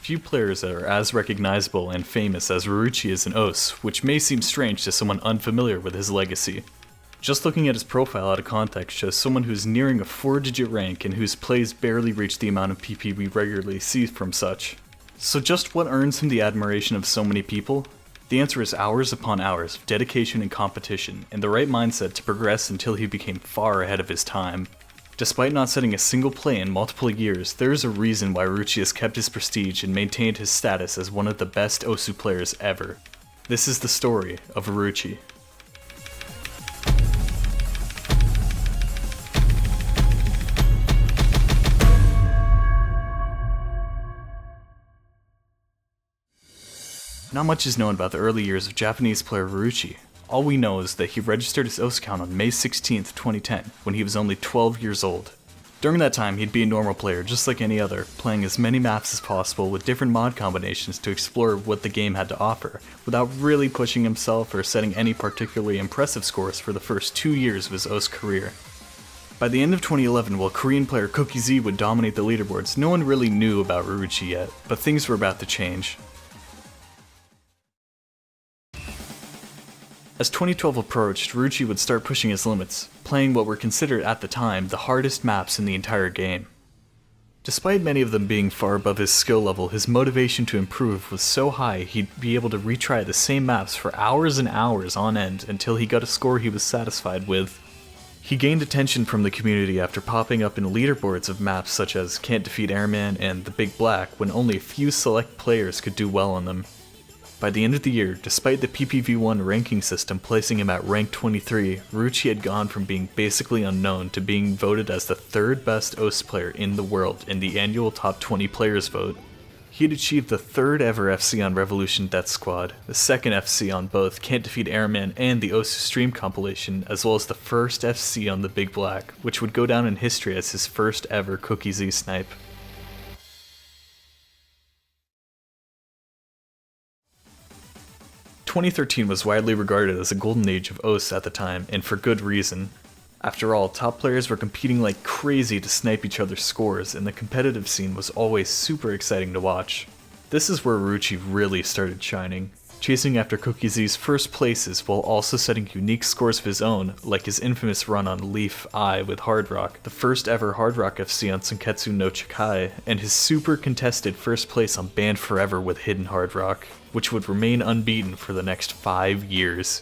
Few players are as recognizable and famous as Ruchi is in OS, which may seem strange to someone unfamiliar with his legacy. Just looking at his profile out of context shows someone who's nearing a 4-digit rank and whose plays barely reach the amount of PP we regularly see from such. So just what earns him the admiration of so many people? The answer is hours upon hours of dedication and competition, and the right mindset to progress until he became far ahead of his time. Despite not setting a single play in multiple years, there is a reason why Ruchi has kept his prestige and maintained his status as one of the best Osu players ever. This is the story of Ruchi. Not much is known about the early years of Japanese player Ruchi. All we know is that he registered his OS account on May 16, 2010, when he was only 12 years old. During that time, he'd be a normal player just like any other, playing as many maps as possible with different mod combinations to explore what the game had to offer, without really pushing himself or setting any particularly impressive scores for the first 2 years of his OS career. By the end of 2011, while Korean player Cookie Z would dominate the leaderboards, no one really knew about Ruchi yet, but things were about to change. As 2012 approached, Ruchi would start pushing his limits, playing what were considered at the time the hardest maps in the entire game. Despite many of them being far above his skill level, his motivation to improve was so high he'd be able to retry the same maps for hours and hours on end until he got a score he was satisfied with. He gained attention from the community after popping up in leaderboards of maps such as Can't Defeat Airman and The Big Black when only a few select players could do well on them. By the end of the year, despite the PPV1 ranking system placing him at rank 23, Ruchi had gone from being basically unknown to being voted as the 3rd best OS player in the world in the annual top 20 players vote. He had achieved the 3rd ever FC on Revolution Death Squad, the 2nd FC on both Can't Defeat Airman and the Osu Stream compilation, as well as the 1st FC on the Big Black, which would go down in history as his first ever Cookie Z snipe. 2013 was widely regarded as a golden age of OS at the time, and for good reason. After all, top players were competing like crazy to snipe each other's scores, and the competitive scene was always super exciting to watch. This is where Ruchi really started shining, chasing after Cookie Z's first places while also setting unique scores of his own, like his infamous run on Leaf I with Hard Rock, the first ever Hard Rock FC on Senketsu no Chikai, and his super contested first place on Banned Forever with Hidden Hard Rock, which would remain unbeaten for the next 5 years.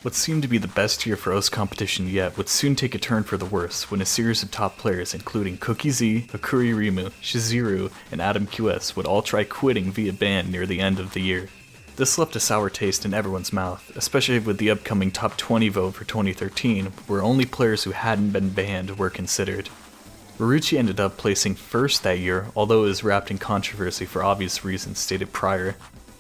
What seemed to be the best year for OS competition yet would soon take a turn for the worse when a series of top players including Cookie Z, Hakuri Rimu, Shiziru, and Adam QS would all try quitting via ban near the end of the year. This left a sour taste in everyone's mouth, especially with the upcoming top 20 vote for 2013, where only players who hadn't been banned were considered. Ruchi ended up placing first that year, although it was wrapped in controversy for obvious reasons stated prior.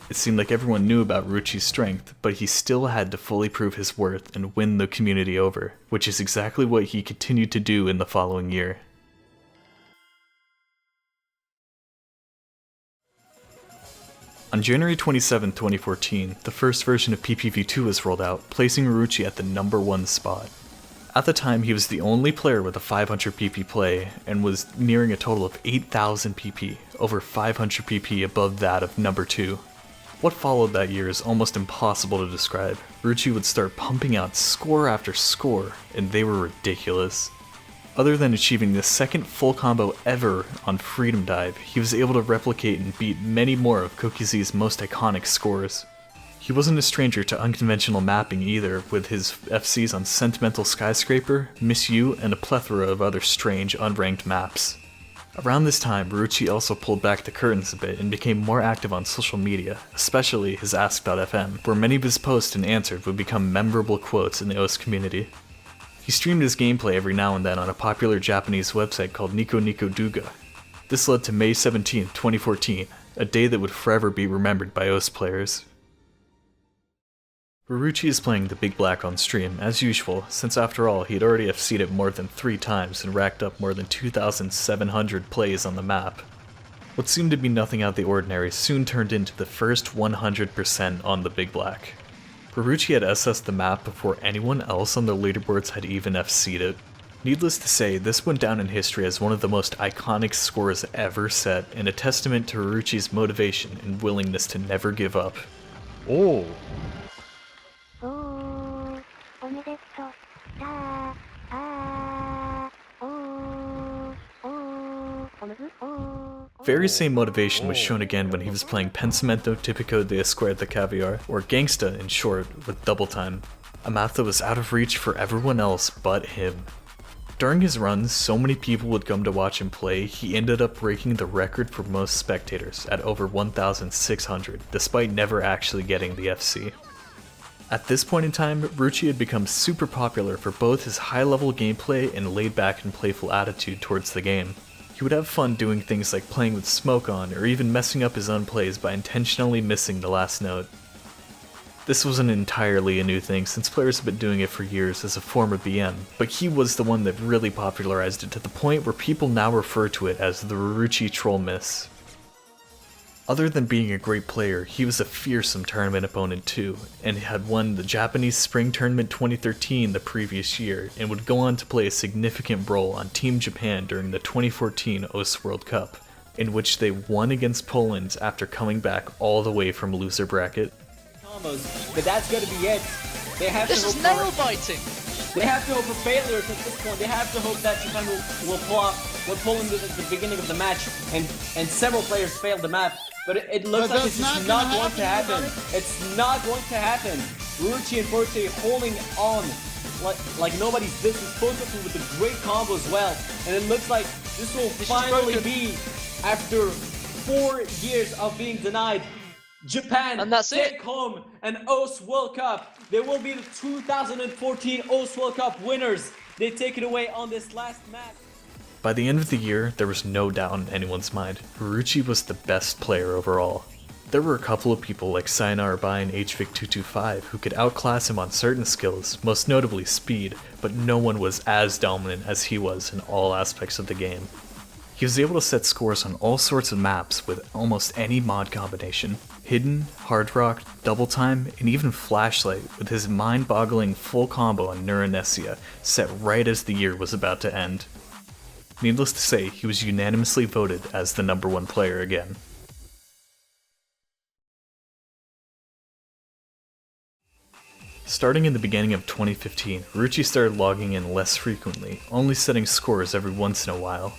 It seemed like everyone knew about Ruchi's strength, but he still had to fully prove his worth and win the community over, which is exactly what he continued to do in the following year. On January 27, 2014, the first version of PPV2 was rolled out, placing Ruchi at the number 1 spot. At the time, he was the only player with a 500 PP play, and was nearing a total of 8,000 PP, over 500 PP above that of number 2. What followed that year is almost impossible to describe. Ruchi would start pumping out score after score, and they were ridiculous. Other than achieving the 2nd full combo ever on Freedom Dive, he was able to replicate and beat many more of Cookie Z's most iconic scores. He wasn't a stranger to unconventional mapping either, with his FCs on Sentimental Skyscraper, Miss You, and a plethora of other strange, unranked maps. Around this time, Ruchi also pulled back the curtains a bit and became more active on social media, especially his Ask.fm, where many of his posts and answers would become memorable quotes in the OS community. He streamed his gameplay every now and then on a popular Japanese website called Nico Nico Duga. This led to May 17, 2014, a day that would forever be remembered by OS players. Ruchi is playing the Big Black on stream, as usual, since after all, he'd already FC'd it more than 3 times and racked up more than 2,700 plays on the map. What seemed to be nothing out of the ordinary soon turned into the first 100% on the Big Black. Ruchi had SS'd the map before anyone else on the leaderboards had even FC'd it. Needless to say, this went down in history as one of the most iconic scores ever set, and a testament to Ruchi's motivation and willingness to never give up. Oh! Very same motivation was shown again when he was playing Pensamento Tipico de Escuerda Caviar, or Gangsta in short, with Double Time, a map that was out of reach for everyone else but him. During his runs, so many people would come to watch him play, he ended up breaking the record for most spectators at over 1,600, despite never actually getting the FC. At this point in time, Ruchi had become super popular for both his high-level gameplay and laid-back and playful attitude towards the game. He would have fun doing things like playing with smoke on, or even messing up his own plays by intentionally missing the last note. This wasn't entirely a new thing, since players have been doing it for years as a form of BM, but he was the one that really popularized it to the point where people now refer to it as the Ruchi troll miss. Other than being a great player, he was a fearsome tournament opponent too, and had won the Japanese Spring Tournament 2013 the previous year, and would go on to play a significant role on Team Japan during the 2014 OS World Cup, in which they won against Poland after coming back all the way from loser bracket. But that's gonna be it. They have this to is nail biting. They have to hope for failures at this point. They have to hope that Japan will pull up what Poland did at the beginning of the match, and several players failed the map. But it looks like it's just not going to happen. It's not going to happen. Ruchi and Forte holding on like nobody's business, focusing with a great combo as well. And it looks like this will finally be, after 4 years of being denied, Japan and that's take home an OS World Cup. They will be the 2014 OS World Cup winners. They take it away on this last match. By the end of the year, there was no doubt in anyone's mind. Ruchi was the best player overall. There were a couple of people like Sayonara Bai and HVIC225 who could outclass him on certain skills, most notably speed, but no one was as dominant as he was in all aspects of the game. He was able to set scores on all sorts of maps with almost any mod combination. Hidden, Hard Rock, Double Time, and even Flashlight, with his mind-boggling full combo on Neuronesia, set right as the year was about to end. Needless to say, he was unanimously voted as the #1 player again. Starting in the beginning of 2015, Ruchi started logging in less frequently, only setting scores every once in a while.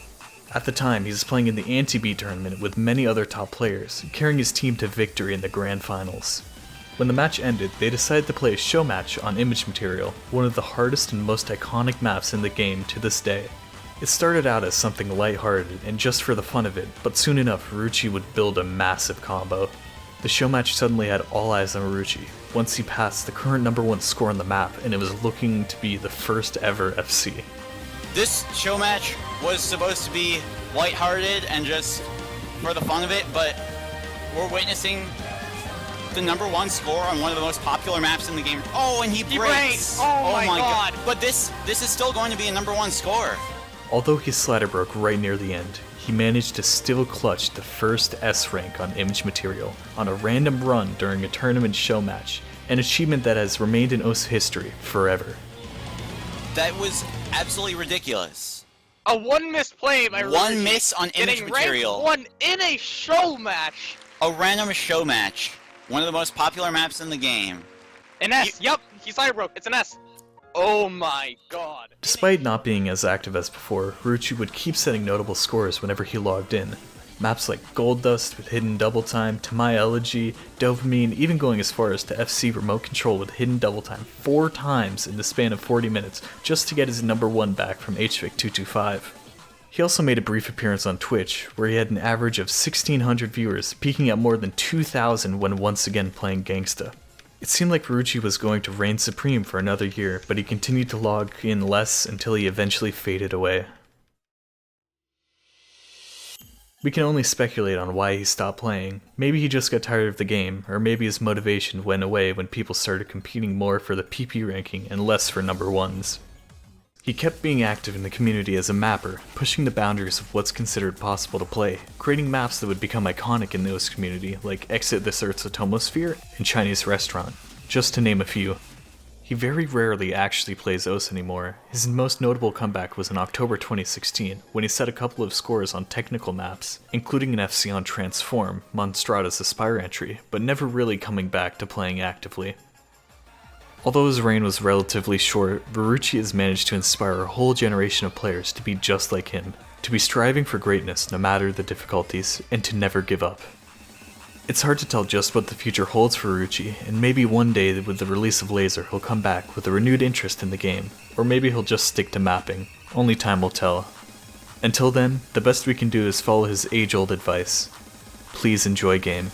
At the time, he was playing in the Anti-B tournament with many other top players, carrying his team to victory in the Grand Finals. When the match ended, they decided to play a show match on Image Material, one of the hardest and most iconic maps in the game to this day. It started out as something lighthearted and just for the fun of it, but soon enough Ruchi would build a massive combo. The show match suddenly had all eyes on Ruchi, once he passed the current #1 score on the map, and it was looking to be the first ever FC. This show match was supposed to be lighthearted and just for the fun of it, but we're witnessing the #1 score on one of the most popular maps in the game. Oh, and he breaks! Oh my god! But this is still going to be a #1 score. Although his slider broke right near the end, he managed to still clutch the first S rank on Image Material on a random run during a tournament show match, an achievement that has remained in OS history forever. That was absolutely ridiculous. A one miss play by Ruchi. One miss on Image Getting Material. Rank 1 in a show match. A random show match. One of the most popular maps in the game. An S. Yup, he slider broke. It's an S. Oh my god. Despite not being as active as before, Ruchi would keep setting notable scores whenever he logged in. Maps like Gold Dust with Hidden Double Time, Tamai Elegy, Dopamine, even going as far as to FC Remote Control with Hidden Double Time 4 times in the span of 40 minutes just to get his #1 back from HVIC225. He also made a brief appearance on Twitch, where he had an average of 1,600 viewers, peaking at more than 2,000 when once again playing Gangsta. It seemed like Ruchi was going to reign supreme for another year, but he continued to log in less until he eventually faded away. We can only speculate on why he stopped playing. Maybe he just got tired of the game, or maybe his motivation went away when people started competing more for the PP ranking and less for #1s. He kept being active in the community as a mapper, pushing the boundaries of what's considered possible to play, creating maps that would become iconic in the OS community, like Exit This Earth's Atomosphere and Chinese Restaurant, just to name a few. He very rarely actually plays OS anymore. His most notable comeback was in October 2016, when he set a couple of scores on technical maps, including an FC on Transform, Monstrada's Aspire entry, but never really coming back to playing actively. Although his reign was relatively short, Ruchi has managed to inspire a whole generation of players to be just like him, to be striving for greatness no matter the difficulties, and to never give up. It's hard to tell just what the future holds for Ruchi, and maybe one day with the release of Laser he'll come back with a renewed interest in the game, or maybe he'll just stick to mapping. Only time will tell. Until then, the best we can do is follow his age-old advice. Please enjoy game.